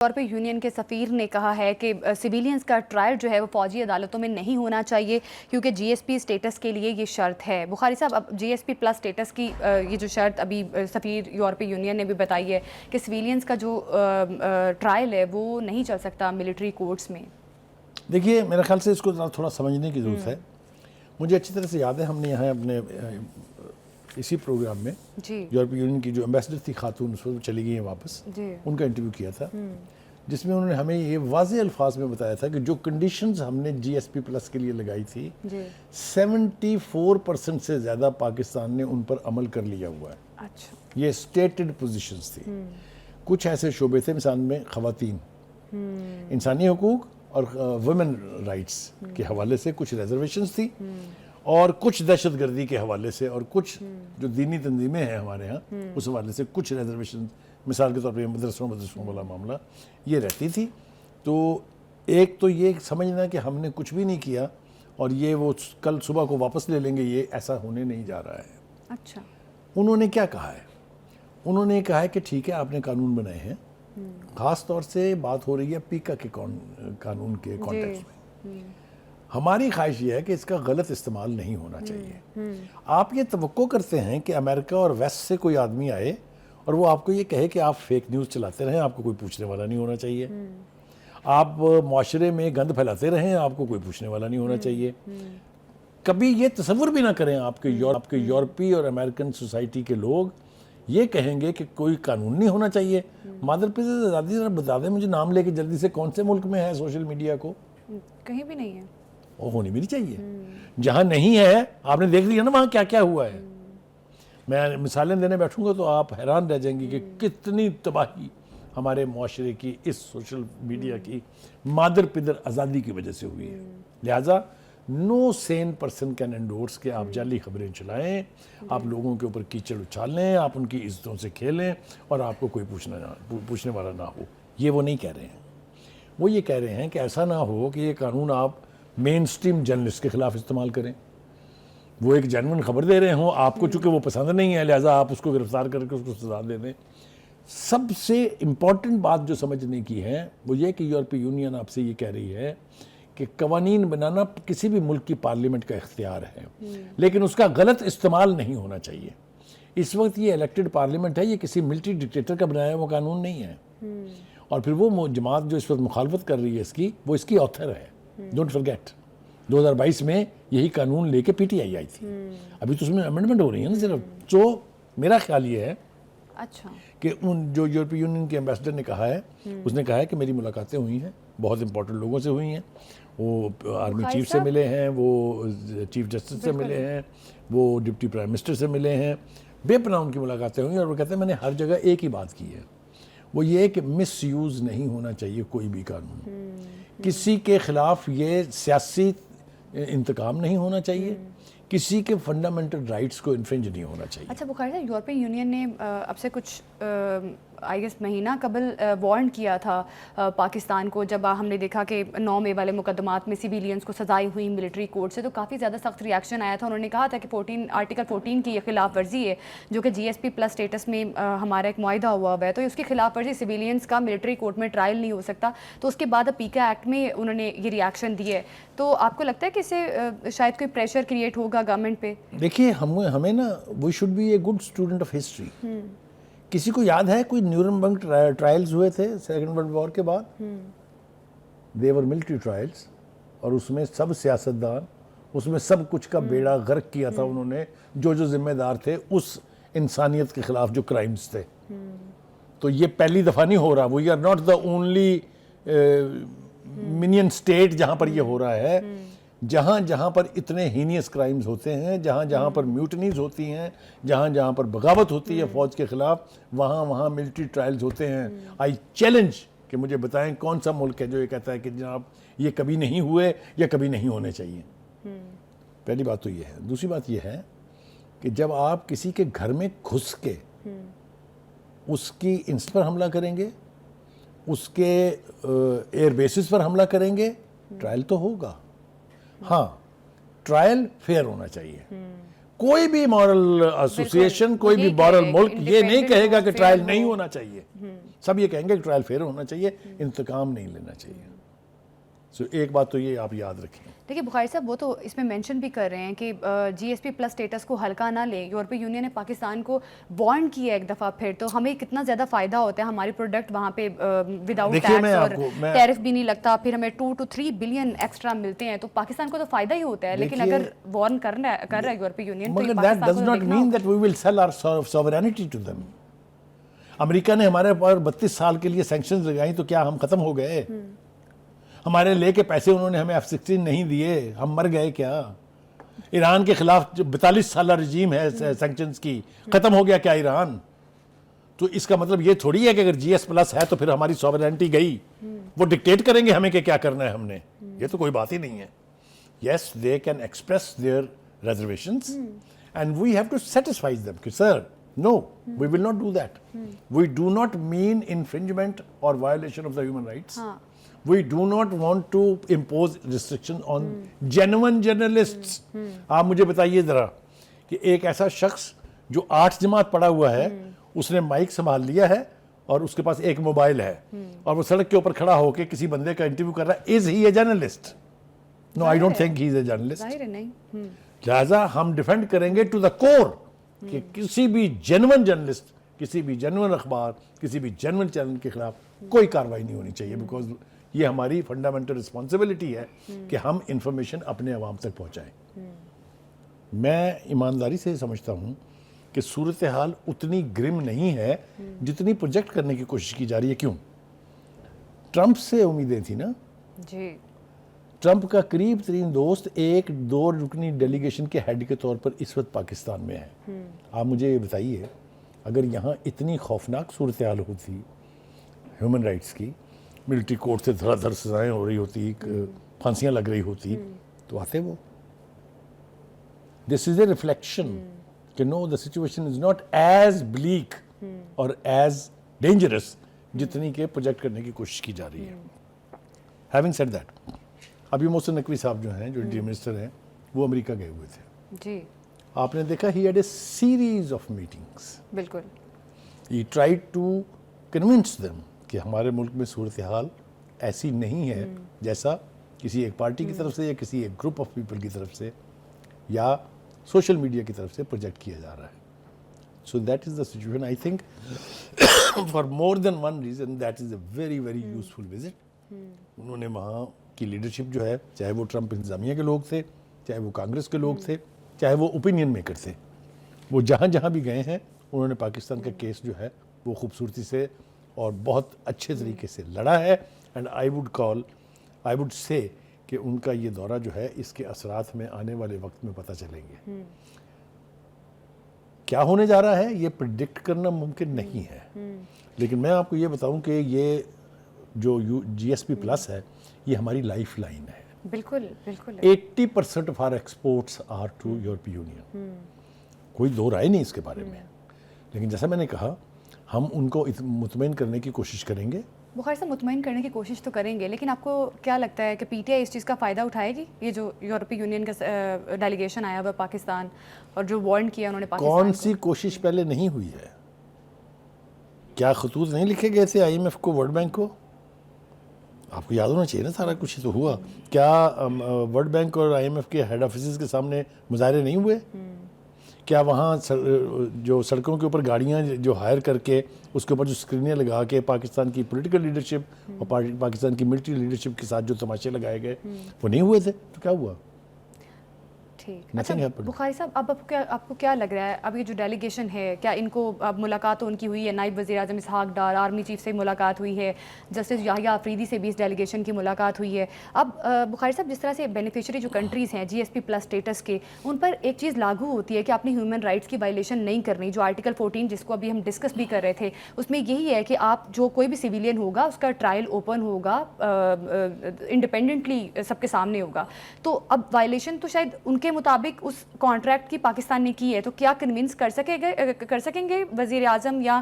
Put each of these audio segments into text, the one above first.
طور پہ یونین کے سفیر نے کہا ہے کہ سویلینز کا ٹرائل جو ہے وہ فوجی عدالتوں میں نہیں ہونا چاہیے کیونکہ جی ایس پی اسٹیٹس کے لیے یہ شرط ہے۔ بخاری صاحب، اب جی ایس پی پلس اسٹیٹس کی یہ جو شرط ابھی سفیر یورپی یونین نے بھی بتائی ہے کہ سویلینز کا جو ٹرائل ہے وہ نہیں چل سکتا ملٹری کورٹس میں۔ دیکھیے، میرے خیال سے اس کو تھوڑا سمجھنے کی ضرورت ہے۔ مجھے اچھی طرح سے یاد ہے، ہم نے یہاں اپنے اسی پروگرام میں یورپی یونین کی جو ایمبیسڈر تھی خاتون، اس وقت چلی گئی ہیں واپس، ان کا انٹرویو کیا تھا، جس میں انہوں نے ہمیں یہ واضح الفاظ میں بتایا تھا کہ جو کنڈیشنز ہم نے جی ایس پی پلس کے لیے لگائی تھی 74% سے زیادہ پاکستان نے ان پر عمل کر لیا ہوا ہے۔ یہ اسٹیٹڈ پوزیشنز تھی۔ کچھ ایسے شعبے تھے، مثال میں خواتین، انسانی حقوق اور ویمن رائٹس کے حوالے سے کچھ ریزرویشنز تھی، اور کچھ دہشت گردی کے حوالے سے، اور کچھ جو دینی تنظیمیں ہیں ہمارے ہاں اس حوالے سے کچھ ریزرویشن، مثال کے طور پہ مدرسوں والا معاملہ یہ رہتی تھی۔ تو ایک تو یہ سمجھنا کہ ہم نے کچھ بھی نہیں کیا اور یہ وہ کل صبح کو واپس لے لیں گے، یہ ایسا ہونے نہیں جا رہا ہے۔ اچھا، انہوں نے کیا کہا ہے؟ انہوں نے کہا ہے کہ ٹھیک ہے، آپ نے قانون بنائے ہیں، خاص طور سے بات ہو رہی ہے پیکا کے قانون کے کانٹیکسٹ میں۔ ہماری خواہش یہ ہے کہ اس کا غلط استعمال نہیں ہونا چاہیے۔ آپ یہ توقع کرتے ہیں کہ امریکہ اور ویسٹ سے کوئی آدمی آئے اور وہ آپ کو یہ کہے کہ آپ فیک نیوز چلاتے رہیں، آپ کو کوئی پوچھنے والا نہیں ہونا چاہیے۔ آپ معاشرے میں گند پھیلاتے رہیں، آپ کو کوئی پوچھنے والا نہیں ہونا چاہیے۔ کبھی یہ تصور بھی نہ کریں آپ کے یورپی اور امریکن سوسائٹی کے لوگ یہ کہیں گے کہ کوئی قانون نہیں ہونا چاہیے۔ مادر پرزا آزادی ذرا بتا دیں مجھے نام لے کے جلدی سے، کون سے ملک میں ہے سوشل میڈیا کو؟ کہیں بھی نہیں ہے، وہ ہونی بھی نہیں چاہیے۔ جہاں نہیں ہے، آپ نے دیکھ لیا نا وہاں کیا کیا ہوا ہے۔ میں مثالیں دینے بیٹھوں گا تو آپ حیران رہ جائیں گے کہ کتنی تباہی ہمارے معاشرے کی اس سوشل میڈیا کی مادر پدر آزادی کی وجہ سے ہوئی ہے۔ لہٰذا نو سین پرسن کین انڈورس کہ آپ جعلی خبریں چلائیں، آپ لوگوں کے اوپر کیچڑ اچھالیں، آپ ان کی عزتوں سے کھیلیں اور آپ کو کوئی پوچھنے والا نہ ہو۔ یہ وہ نہیں کہہ رہے ہیں۔ وہ یہ کہہ رہے ہیں کہ ایسا نہ ہو کہ یہ قانون آپ مین سٹریم جرنلسٹ کے خلاف استعمال کریں۔ وہ ایک جینوئن خبر دے رہے ہوں، آپ کو چونکہ وہ پسند نہیں ہے لہٰذا آپ اس کو گرفتار کر کے اس کو سزا دے دیں۔ سب سے امپورٹنٹ بات جو سمجھنے کی ہے وہ یہ کہ یورپی یونین آپ سے یہ کہہ رہی ہے کہ قوانین بنانا کسی بھی ملک کی پارلیمنٹ کا اختیار ہے، لیکن اس کا غلط استعمال نہیں ہونا چاہیے۔ اس وقت یہ الیکٹڈ پارلیمنٹ ہے، یہ کسی ملٹری ڈکٹیٹر کا بنایا ہوا قانون نہیں ہے، اور پھر وہ جماعت جو اس وقت مخالفت کر رہی ہے وہ اس کی آتھر ہے۔ ڈونٹ فرگیٹ 2022 میں یہی قانون لے کے پی ٹی آئی تھی، ابھی تو اس میں امینڈمنٹ ہو رہی ہے نا صرف۔ تو میرا خیال یہ ہے کہ ان جو یورپی یونین کے ایمبیسڈر نے کہا ہے، اس نے کہا ہے کہ میری ملاقاتیں ہوئی ہیں، بہت امپورٹنٹ لوگوں سے ہوئی ہیں، وہ آرمی چیف سے ملے ہیں، وہ چیف جسٹس سے ملے ہیں، وہ ڈپٹی پرائم منسٹر سے ملے ہیں، بے پناہ ان کی ملاقاتیں ہوئی ہیں، اور وہ کہتے ہیں میں نے ہر جگہ ایک ہی بات کی ہے، وہ یہ کہ مس یوز نہیں ہونا چاہیے کوئی بھی قانون، کسی کے خلاف یہ سیاسی انتقام نہیں ہونا چاہیے، کسی کے فنڈامنٹل رائٹس کو انفرنج نہیں ہونا چاہیے۔ اچھا بخاری صاحب، یورپی یونین نے اب سے کچھ آئی گیس مہینہ قبل وارن کیا تھا پاکستان کو، جب ہم نے دیکھا کہ 9 مئی والے مقدمات میں سویلینز کو سزائیں ہوئی ملٹری کورٹ سے، تو کافی زیادہ سخت ریاکشن آیا تھا۔ انہوں نے کہا تھا کہ آرٹیکل 14 کی یہ خلاف ورزی ہے، جو کہ جی ایس پی پلس اسٹیٹس میں ہمارا ایک معاہدہ ہوا ہے، تو اس کی خلاف ورزی سویلینز کا ملٹری کورٹ میں ٹرائل نہیں ہو سکتا۔ تو اس کے بعد اب پیکا ایکٹ میں انہوں نے یہ ریاکشن دی ہے، تو آپ کو لگتا ہے کہ اس سے شاید کوئی پریشر کریٹ ہوگا گورنمنٹ پہ؟ دیکھیے، ہمیں نا we should be a good student of history. کسی کو یاد ہے کوئی نیورنبرگ ٹرائلز ہوئے تھے سیکنڈ ورلڈ وار کے بعد؟ دے ور ملٹری ٹرائلز، اور اس میں سب سیاستدان، اس میں سب کچھ کا بیڑا غرق کیا تھا انہوں نے، جو ذمہ دار تھے اس انسانیت کے خلاف جو کرائمز تھے۔ تو یہ پہلی دفعہ نہیں ہو رہا، we are not the only منین اسٹیٹ جہاں پر یہ ہو رہا ہے۔ جہاں جہاں پر اتنے ہینیس کرائمز ہوتے ہیں، جہاں جہاں پر میوٹنیز ہوتی ہیں، جہاں جہاں پر بغاوت ہوتی ہے فوج کے خلاف، وہاں ملٹری ٹرائلز ہوتے ہیں۔ آئی چیلنج کہ مجھے بتائیں کون سا ملک ہے جو یہ کہتا ہے کہ جناب یہ کبھی نہیں ہوئے یا کبھی نہیں ہونے چاہیے۔ پہلی بات تو یہ ہے۔ دوسری بات یہ ہے کہ جب آپ کسی کے گھر میں گھس کے اس کی انسٹ پر حملہ کریں گے، اس کے ایئر بیسز پر حملہ کریں گے، ٹرائل تو ہوگا۔ ہاں، ٹرائل فیئر ہونا چاہیے، کوئی بھی مورل ایسوسیشن، کوئی بھی مورل ملک یہ نہیں کہے گا کہ ٹرائل نہیں ہونا چاہیے. سب یہ کہیں گے کہ ٹرائل فیئر ہونا چاہیے، انتقام نہیں لینا چاہیے. سو ایک بات تو یہ آپ یاد رکھیں. دیکھیے بخاری صاحب، وہ تو اس میں مینشن بھی کر رہے ہیں کہ جی ایس پی پلس اسٹیٹس کو ہلکا نہ لیں. یورپی یونین نے پاکستان کو وارن کیا ایک دفعہ پھر، تو ہمیں کتنا زیادہ فائدہ ہوتا ہے، ہماری پروڈکٹ وہاں پہ وداؤٹ ٹیکس اور ٹیرف بھی نہیں لگتا، پھر ہمیں 2 to 3 بلین ایکسٹرا ملتے ہیں، تو پاکستان کو تو فائدہ ہی ہوتا ہے. لیکن اگر وارن کر رہا ہے یورپی یونین، تو that does not mean that we will sell our sovereignty to them. امریکہ نے ہمارے اوپر 32 سال کے لیے سینکشنز لگائیں تو کیا ہم ختم ہو گئے؟ ہمارے لے کے پیسے انہوں نے ہمیں F-16 نہیں دیے، ہم مر گئے کیا؟ ایران کے خلاف 42 سالہ رجیم ہے سینکشنز کی، ختم ہو گیا کیا ایران؟ تو اس کا مطلب یہ تھوڑی ہے کہ اگر جی ایس پلس ہے تو پھر ہماری سوورینٹی گئی، وہ ڈکٹیٹ کریں گے ہمیں کہ کیا کرنا ہے ہم نے. یہ تو کوئی بات ہی نہیں ہے. Yes they can express their reservations and we have to satisfy them کہ sir no, we will not do that. We do not mean infringement or violation of the human rights. We do not want to impose restrictions on genuine journalists. آپ مجھے بتائیے ذرا کہ ایک ایسا شخص جو 8 جماعت پڑھا ہوا ہے، اس نے مائک سنبھال لیا ہے اور اس کے پاس ایک موبائل ہے اور وہ سڑک کے اوپر کھڑا ہو کے کسی بندے کا انٹرویو کر رہا ہے. Is he a journalist? No, I don't think he is a journalist. ظاہر ہے نہیں. لہٰذا ہم ڈیفینڈ کریں گے ٹو دا کور کہ کسی بھی جینون جرنلسٹ، کسی بھی جینون اخبار، کسی بھی جینون چینل کے خلاف کوئی کارروائی نہیں ہونی چاہیے، بیکاز یہ ہماری فنڈامنٹل رسپانسبلٹی ہے کہ ہم انفارمیشن اپنے عوام تک پہنچائیں. میں ایمانداری سے سمجھتا ہوں کہ صورتحال اتنی گرم نہیں ہے جتنی پروجیکٹ کرنے کی کوشش کی جا رہی ہے. کیوں؟ ٹرمپ سے امیدیں تھیں نا. جی. ٹرمپ کا قریب ترین دوست ایک 2 رکنی ڈیلیگیشن کے ہیڈ کے طور پر اس وقت پاکستان میں ہے. آپ مجھے یہ بتائیے اگر یہاں اتنی خوفناک صورتحال ہوتی ہیومن رائٹس کی، ملٹری کورٹ سے دھڑا دھڑ سزائیں ہو رہی ہوتی، پھانسیاں لگ رہی ہوتی، تو آتے وہ. دس از اے ریفلیکشن کہ no, the situation is not as black or as dangerous جتنی کہ پروجیکٹ کرنے کی کوشش کی جا رہی ہے. ہیونگ سیڈ دیٹ، ابھی محسن نقوی صاحب جو ہیں، جو انٹیریئر منسٹر ہیں، وہ امریکہ گئے ہوئے تھے. جی. آپ نے دیکھا he had a series of meetings. بالکل. ہی ٹرائیڈ ٹو کنونس دیم کہ ہمارے ملک میں صورتحال ایسی نہیں ہے جیسا کسی ایک پارٹی کی طرف سے یا کسی ایک گروپ آف پیپل کی طرف سے یا سوشل میڈیا کی طرف سے پروجیکٹ کیا جا رہا ہے. So that is the situation. I think for more than one reason that is a very very useful visit. انہوں نے وہاں کی لیڈرشپ جو ہے، چاہے وہ ٹرمپ انتظامیہ کے لوگ تھے، چاہے وہ کانگریس کے لوگ تھے، چاہے وہ اوپینین میکر تھے، وہ جہاں جہاں بھی گئے ہیں انہوں نے پاکستان کا کیس جو ہے وہ خوبصورتی سے اور بہت اچھے طریقے سے لڑا ہے. اینڈ آئی وڈ سے کہ ان کا یہ دورہ جو ہے اس کے اثرات میں آنے والے وقت میں پتہ چلیں گے. کیا ہونے جا رہا ہے یہ پریڈکٹ کرنا ممکن نہیں ہے، لیکن میں آپ کو یہ بتاؤں کہ یہ جو جی ایس پی پلس ہے یہ ہماری لائف لائن ہے. بالکل بالکل. 80% of our exports are to European Union. کوئی دو رائے نہیں اس کے بارے میں. لیکن جیسا میں نے کہا ہم ان کو مطمئن کرنے کی کوشش کریں گے. بخاری صاحب مطمئن کرنے کی کوشش تو کریں گے، لیکن آپ کو کیا لگتا ہے کہ پی ٹی آئی اس چیز کا فائدہ اٹھائے گی؟ یہ جو یورپی یونین کا ڈیلیگیشن آیا ہوا پاکستان اور جو وارن کیا انہوں نے پاکستان، کون سی کوشش پہلے نہیں ہوئی ہے؟ کیا خطوط نہیں لکھے گئے تھے آئی ایم ایف کو، ورلڈ بینک کو؟ آپ کو یاد ہونا چاہیے نا سارا کچھ تو ہوا. کیا ورلڈ بینک اور آئی ایم ایف کے ہیڈ آفیسز کے سامنے مظاہرے نہیں ہوئے؟ کیا وہاں جو سڑکوں کے اوپر گاڑیاں جو ہائر کر کے اس کے اوپر جو اسکرینیں لگا کے پاکستان کی پولیٹیکل لیڈرشپ اور پاکستان کی ملٹری لیڈرشپ کے ساتھ جو تماشے لگائے گئے وہ نہیں ہوئے تھے؟ تو کیا ہوا؟ ٹھیک. اچھا بخاری صاحب، اب آپ کو کیا لگ رہا ہے اب یہ جو ڈیلیگیشن ہے، کیا ان کو اب ملاقات ان کی ہوئی ہے؟ نائب وزیر اعظم اسحاق ڈار، آرمی چیف سے ملاقات ہوئی ہے، جسٹس یحییٰ آفریدی سے بھی اس ڈیلیگیشن کی ملاقات ہوئی ہے. اب بخاری صاحب جس طرح سے بینیفیشری جو کنٹریز ہیں جی ایس پی پلس اسٹیٹس کے، ان پر ایک چیز لاگو ہوتی ہے کہ اپنی ہیومن رائٹس کی وائلیشن نہیں کرنی. جو آرٹیکل 14 جس کو ابھی ہم ڈسکس بھی کر رہے تھے، اس میں یہی ہے کہ آپ جو کوئی بھی سویلین ہوگا اس کا ٹرائل اوپن ہوگا، انڈیپینڈنٹلی سب کے سامنے ہوگا. تو اب وائلیشن تو شاید ان کے مطابق اس کانٹریکٹ کی پاکستان نے کی ہے، تو کیا کنونس کر سکیں گے وزیر اعظم یا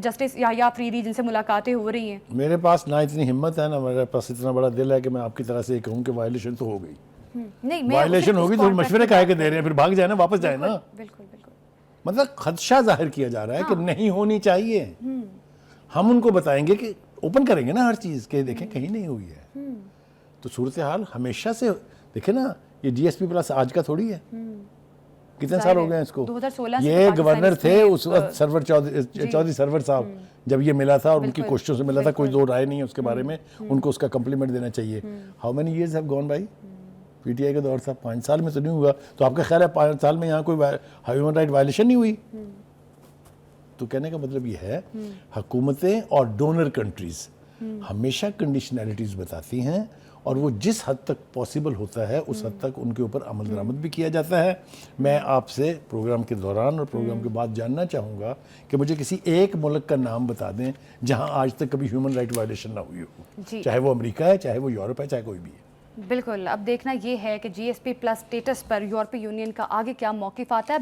جسٹس یحییٰ آفریدی جن سے ملاقاتیں ہو رہی ہیں؟ میرے پاس نہ اتنی ہمت ہے، نہ میرے پاس اتنا بڑا دل ہے کہ میں آپ کی طرح سے یہ کہوں کہ وائلیشن تو ہو گئی. نہیں میں وائلیشن ہوگی تو مشورے کہے کے دے رہے ہیں, پھر بھاگ جائے نا, واپس جائے نا. بالکل بالکل مطلب خدشہ ظاہر کیا جا رہا ہے کہ نہیں ہونی چاہیے. ہم ان کو بتائیں گے کہ اوپن کریں گے نا ہر چیز, کہ دیکھیں کہیں نہیں ہوئی ہے. تو صورتحال ہمیشہ سے دیکھیں نا, یہ جی ایس پی پلس آج کا تھوڑی ہے, کتنے سال ہو گئے ہیں اس کو. 2016 یہ گورنر تھے اس وقت سرور چودھری سرور صاحب, جب یہ ملا تھا اور ان کی کوششوں سے ملا تھا, کوئی دو رائے نہیں ہے اس کے بارے میں, ان کو اس کا کمپلیمنٹ دینا چاہیے. How many years have gone by, PTI کا دور تھا, 5 سال میں تو نہیں ہوا. تو آپ کا خیال ہے 5 سال میں یہاں کوئی ہیومن رائٹ وائلیشن نہیں ہوئی؟ تو کہنے کا مطلب یہ ہے حکومتیں اور ڈونر کنٹریز ہمیشہ کنڈیشنلٹیز بتاتی ہیں, اور وہ جس حد تک پاسبل ہوتا ہے اس حد تک ان کے اوپر عمل درآمد بھی کیا جاتا ہے. میں آپ سے پروگرام کے دوران اور پروگرام کے بعد جاننا چاہوں گا کہ مجھے کسی ایک ملک کا نام بتا دیں جہاں آج تک کبھی ہیومن رائٹ وائلیشن نہ ہوئی ہو, چاہے وہ امریکہ ہے, چاہے وہ یورپ ہے, چاہے کوئی بھی ہے. بالکل. اب دیکھنا یہ ہے کہ جی ایس پی پلس اسٹیٹس پر یورپی یونین کا آگے کیا موقف آتا ہے.